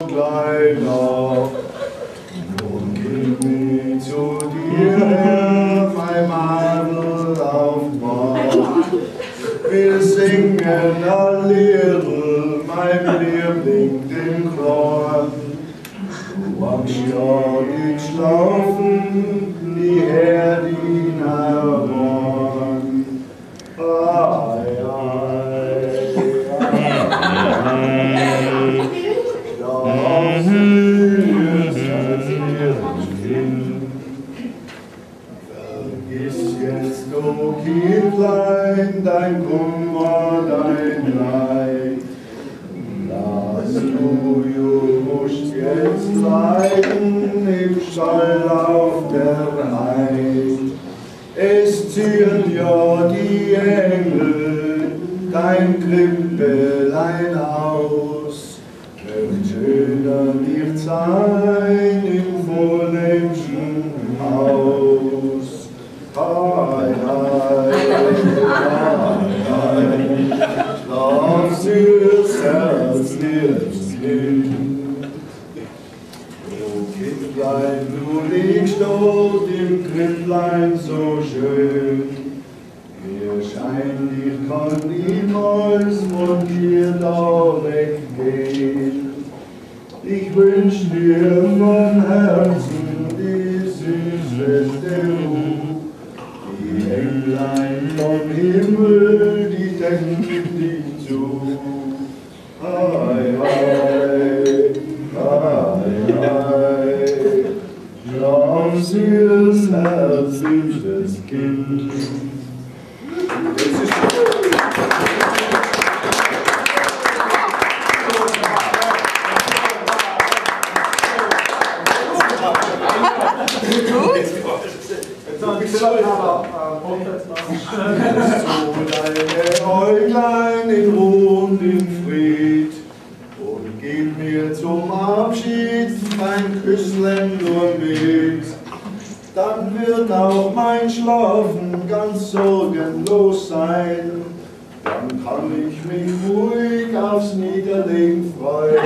Kleiner, nun gib mich zu dir her, mein Madel auf Bord. Wir singen ein Liedl, mein Liebling, den Chor. Du magst ja nicht schlafen, die Herdina morgen. Ai, ai, vergiss jetzt, du Kindlein, dein Kummer, dein Leid. Lass du musst jetzt leiden im Stall auf der Heid. Es ziehen ja die Engel dein Krippelein aus. Wird schöner nicht sein im vornehmsten Haus. Hei, hei, hei, hei, schlaf süß, Herz, liebes Kind. O Kindlein, du liegst dort im Kripplein so schön. Mir scheint, ich kann niemals von dir da weggehen. Ich wünsch dir von Herzen die süßeste Ruhe. Die Englein vom Himmel, die denken dich zu. Hei, hei, hei, hei, schlaf süß, Herz, süßes Kind. Deine Äuglein in Ruhe und in Fried und gib mir zum Abschied ein Küsslein nur mit. Dann wird auch mein Schlafen ganz sorgenlos sein. Dann kann ich mich ruhig aufs Niederlegen freuen.